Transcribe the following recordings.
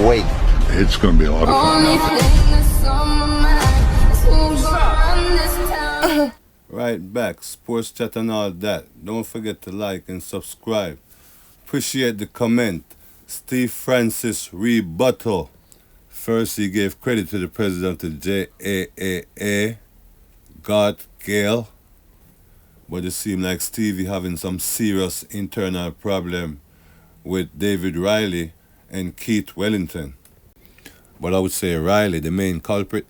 wait. It's going to be a lot of fun. Right back, sports chat and all that. Don't forget to like and subscribe. Appreciate the comment. Steve Francis rebuttal. First, he gave credit to the president of the JAAA, Gart Gale. But it seemed like Stevie having some serious internal problem with David Riley and Keith Wellington. But I would say Riley, the main culprit.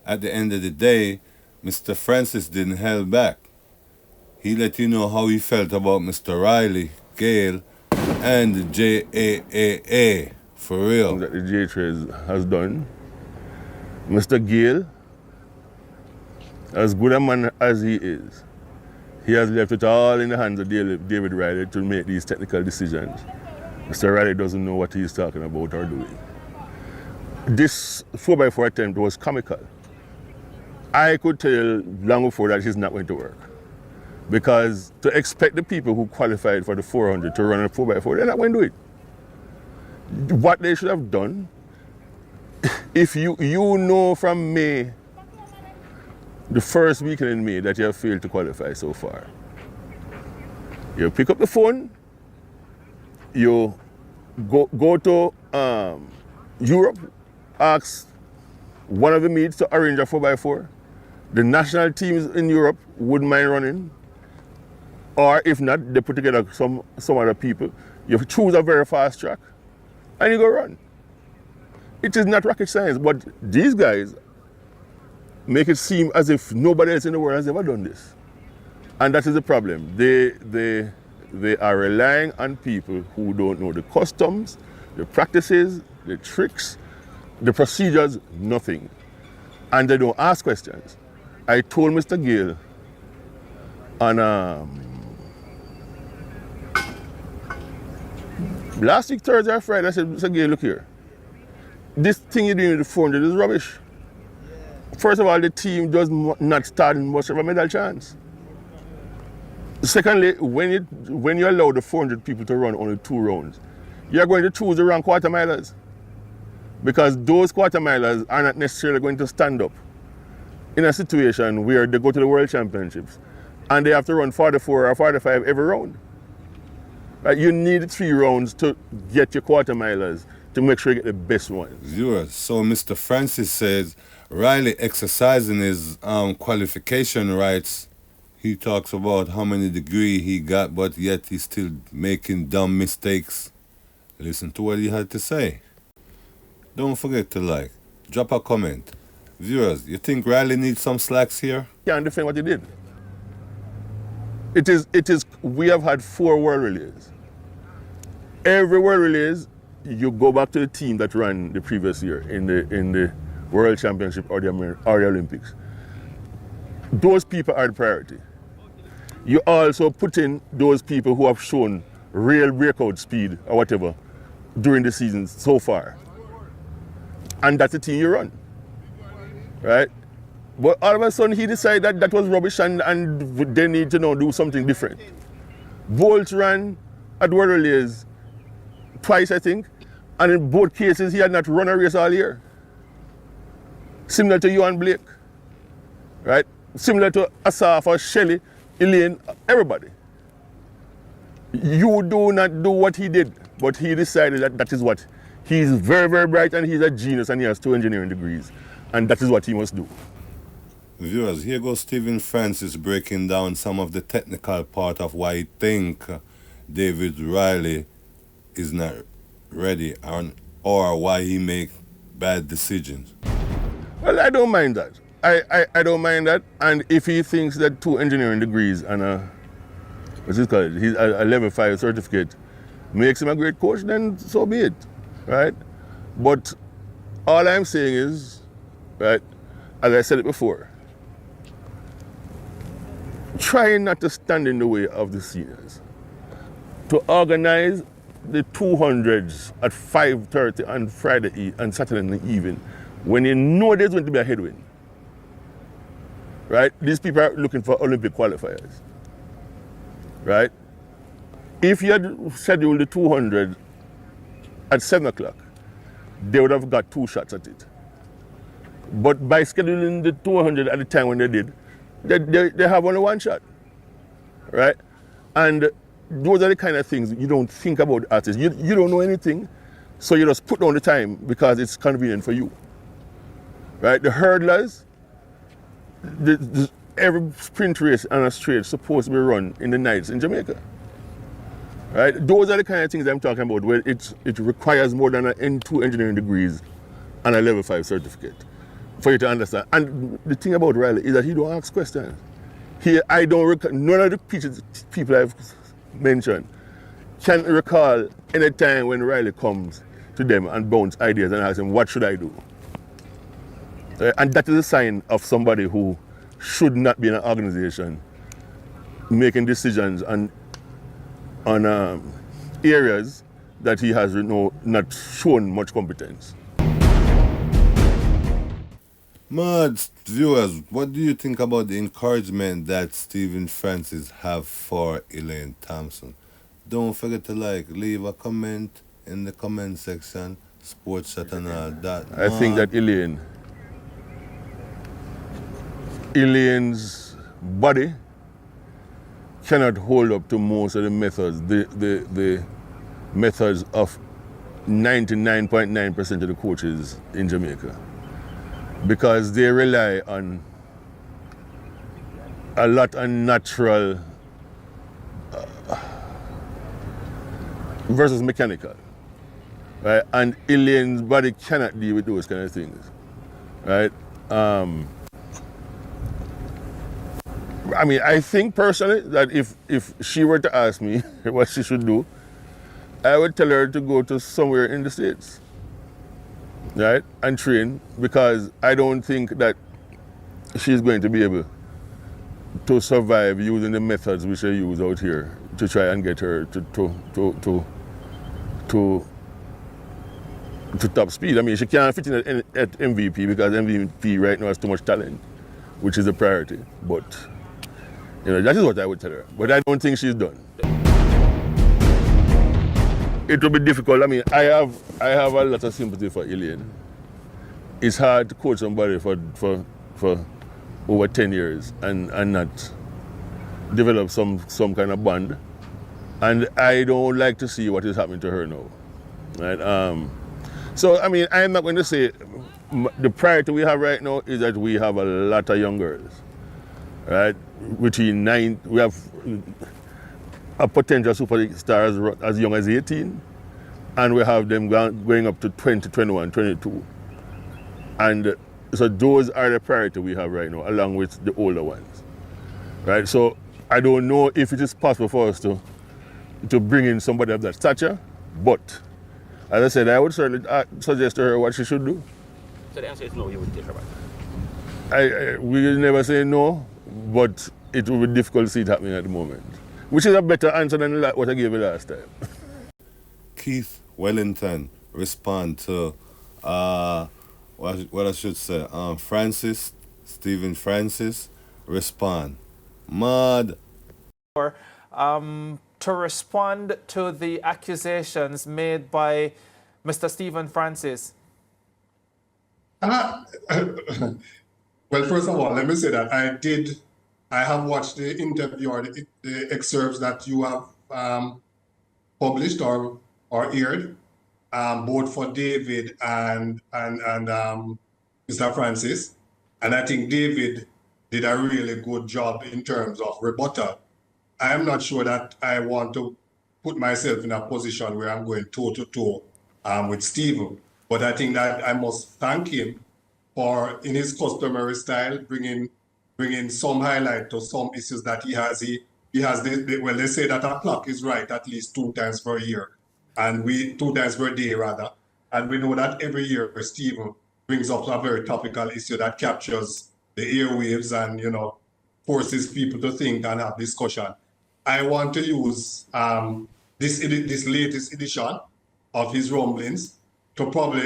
At the end of the day, Mr. Francis didn't hold back. He let you know how he felt about Mr. Riley, Gale, and the JAAA. For real. That the J3 has done. Mr. Gale, as good a man as he is, he has left it all in the hands of David Riley to make these technical decisions. Mr. Riley doesn't know what he's talking about or doing. This 4x4 attempt was comical. I could tell long before that it's not going to work. Because to expect the people who qualified for the 400 to run a 4x4, they're not going to do it. What they should have done, if you know from May, the first weekend in May, that you have failed to qualify so far, you pick up the phone, you go to Europe, ask one of the meets to arrange a 4x4. The national teams in Europe wouldn't mind running. Or if not, they put together some other people. You choose a very fast track and you go run. It is not rocket science, but these guys make it seem as if nobody else in the world has ever done this. And that is the problem. They are relying on people who don't know the customs, the practices, the tricks, the procedures, nothing. And they don't ask questions. I told Mr. Gale on last week, Thursday or Friday, I said, Mr. Gale, look here. This thing you're doing with the 400 is rubbish. First of all, the team does not stand much of a medal chance. Secondly, when you allow the 400 people to run only 2 rounds, you're going to choose the wrong quarter milers. Because those quarter milers are not necessarily going to stand up in a situation where they go to the World Championships and they have to run 44 or 45 every round. Right? You need 3 rounds to get your quarter milers to make sure you get the best ones. Viewers, so Mr. Francis says Riley exercising his qualification rights. He talks about how many degrees he got, but yet he's still making dumb mistakes. Listen to what he had to say. Don't forget to like, drop a comment. Viewers, you think Riley needs some slacks here? Can't defend what he did. We have had 4 world relays. Every world relays, you go back to the team that ran the previous year in the World Championship or the Olympics. Those people are the priority. You also put in those people who have shown real breakout speed or whatever during the season so far. And that's the team you run, right? But all of a sudden he decided that was rubbish and they need to do something different. Bolt ran at World Relays twice, I think, and in both cases he had not run a race all year. Similar to you and Blake, right? Similar to Asaf or Shelley, Elaine, everybody. You do not do what he did, but he decided that is what. He's very, very bright and he's a genius and he has 2 engineering degrees. And that is what he must do. Viewers, here goes Stephen Francis breaking down some of the technical part of why he think David Riley is not ready or why he make bad decisions. Well, I don't mind that. I don't mind that. And if he thinks that 2 engineering degrees and he's a level 5 certificate makes him a great coach, then so be it, right? But all I'm saying is, right, as I said it before, try not to stand in the way of the seniors. To organize the 200s at 5:30 on Friday and Saturday in the evening, when you know there's going to be a headwind, right? These people are looking for Olympic qualifiers, right? If you had scheduled the 200 at 7 o'clock they would have got 2 shots at it. But by scheduling the 200 at the time when they did, they have only 1 shot, right? And those are the kind of things you don't think about artists. You don't know anything, so you just put down the time because it's convenient for you, right? The hurdlers, every sprint race and a straight supposed to be run in the nights in Jamaica, right? Those are the kind of things I'm talking about where it requires more than an 2 engineering degrees and a level 5 certificate for you to understand. And the thing about Riley is that he don't ask questions. None of the people I've mentioned can recall any time when Riley comes to them and bounce ideas and asks them, what should I do? And that is a sign of somebody who should not be in an organization making decisions on areas that he has not shown much competence. Mad viewers, what do you think about the encouragement that Stephen Francis have for Elaine Thompson? Don't forget to leave a comment in the comment section, sports chat and all that. I think that Elaine's body cannot hold up to most of the methods, the methods of 99.9% of the coaches in Jamaica, because they rely on a lot of natural versus mechanical, right? And Elaine's body cannot deal with those kind of things, right? I mean, I think personally that if she were to ask me what she should do, I would tell her to go to somewhere in the States, right, and train, because I don't think that she's going to be able to survive using the methods which they use out here to try and get her to top speed. I mean, she can't fit in at MVP because MVP right now has too much talent, which is a priority. But that is what I would tell her. But I don't think she's done. It will be difficult. I mean, I have a lot of sympathy for Elaine. It's hard to coach somebody for over 10 years and not develop some kind of bond. And I don't like to see what is happening to her now. Right? So, I mean, I'm not going to say the priority we have right now is that we have a lot of young girls. Right? We have a potential superstar as young as 18, and we have them going up to 20, 21, 22. And so those are the priority we have right now, along with the older ones. Right? So I don't know if it is possible for us to bring in somebody of that stature, but as I said, I would certainly suggest to her what she should do. So the answer is no, you would take her back? We will never say no, but it will be difficult to see it happening at the moment, which is a better answer than what I gave you last time. Keith Wellington respond to what I should say. Stephen Francis respond. Mad. To respond to the accusations made by Mr. Stephen Francis? Well, first of all, let me say that I have watched the interview or the excerpts that you have published or aired, both for David and Mr. Francis. And I think David did a really good job in terms of rebuttal. I am not sure that I want to put myself in a position where I'm going toe-to-toe with Stephen. But I think that I must thank him for, in his customary style, bringing some highlight to some issues that he has. Well, they say that a clock is right at least 2 times per year, and 2 times per day rather. And we know that every year Stephen brings up a very topical issue that captures the airwaves and forces people to think and have discussion. I want to use this latest edition of his rumblings to probably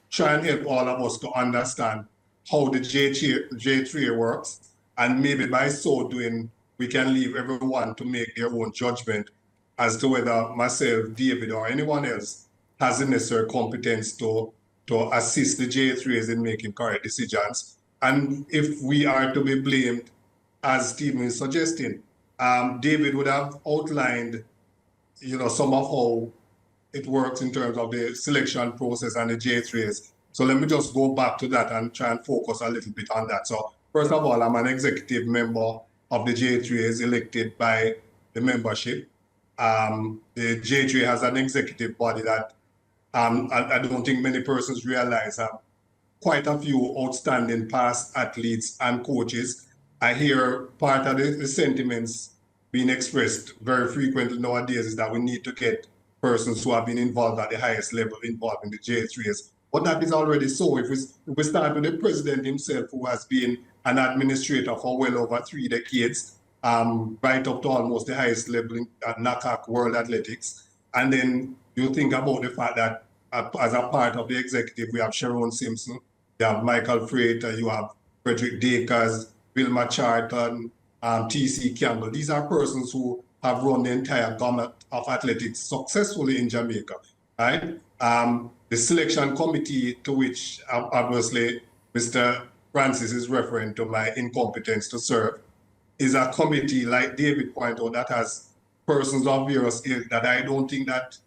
try and help all of us to understand how the J3 works, and maybe by so doing, we can leave everyone to make their own judgment as to whether myself, David, or anyone else has the necessary competence to assist the J3s in making correct decisions. And if we are to be blamed, as Stephen is suggesting, David would have outlined, some of how it works in terms of the selection process and the J3s. So let me just go back to that and try and focus a little bit on that. So first of all, I'm an executive member of the J3s elected by the membership. The J3 has an executive body that I don't think many persons realize have quite a few outstanding past athletes and coaches. I hear part of the sentiments being expressed very frequently nowadays is that we need to get persons who have been involved at the highest level involved in the J3s. But that is already so. If we start with the president himself, who has been an administrator for well over 3 decades, right up to almost the highest level in NACAC World Athletics. And then you think about the fact that as a part of the executive, we have Sharon Simpson, you have Michael Frater, you have Frederick Dakers, Wilma Charlton, T.C. Campbell. These are persons who have run the entire gamut of athletics successfully in Jamaica, right? The selection committee, to which obviously Mr. Francis is referring to my incompetence to serve, is a committee, like David pointed out, that has persons of various ilk that I don't think that,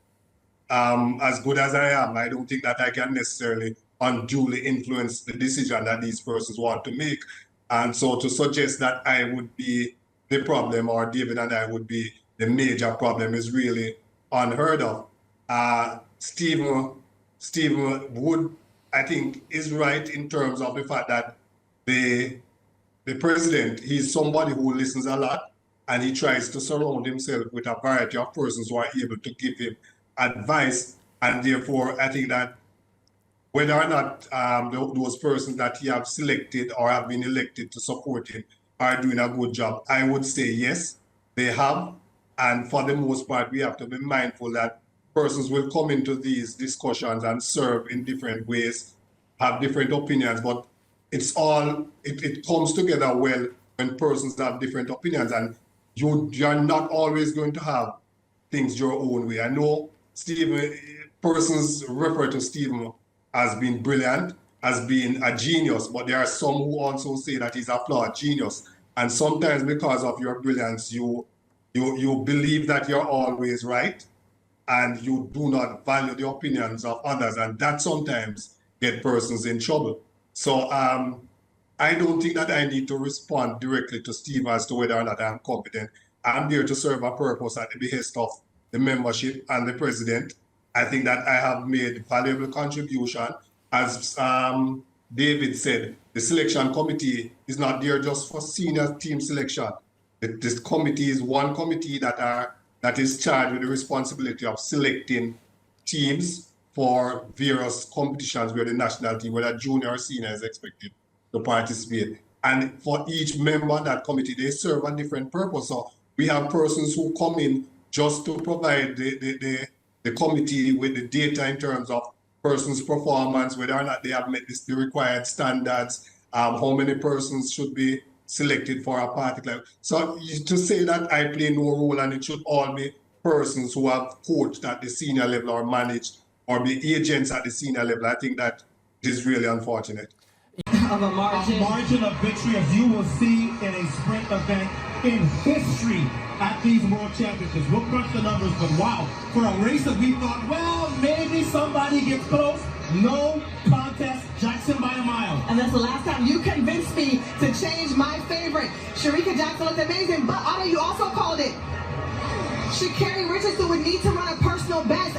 as good as I am, I don't think that I can necessarily unduly influence the decision that these persons want to make. And so to suggest that I would be the problem, or David and I would be the major problem, is really unheard of. Stephen Wood, I think, is right in terms of the fact that the president, he's somebody who listens a lot, and he tries to surround himself with a variety of persons who are able to give him advice. And therefore, I think that whether or not those persons that he have selected or have been elected to support him are doing a good job, I would say yes, they have. And for the most part, we have to be mindful that persons will come into these discussions and serve in different ways, have different opinions, but it comes together well when persons have different opinions, and you're not always going to have things your own way. I know persons refer to Stephen as being brilliant, as being a genius, but there are some who also say that he's a flawed genius. And sometimes because of your brilliance, you believe that you're always right, and you do not value the opinions of others, and that sometimes get persons in trouble. So I don't think that I need to respond directly to Steve as to whether or not I'm competent. I'm there to serve a purpose at the behest of the membership and the president. I think that I have made valuable contribution. As David said, the selection committee is not there just for senior team selection. This committee is one committee that is charged with the responsibility of selecting teams for various competitions where the national team, whether junior or senior, is expected to participate. And for each member of that committee, they serve a different purpose. So we have persons who come in just to provide the committee with the data in terms of persons' performance, whether or not they have met the required standards, how many persons should be selected for a particular. So to say that I play no role and it should all be persons who have coached at the senior level or managed or be agents at the senior level, I think that is really unfortunate. Of a margin of victory, as you will see in a sprint event in history at these World Championships. We'll crunch the numbers, but wow, for a race that we thought, well, maybe somebody gets close, no contest, Jackson by a mile. And that's the last time you convinced me to change my favorite. Sharika Jackson looked amazing, but Otto, you also called it. Sha'Carri Richardson would need to run a personal best.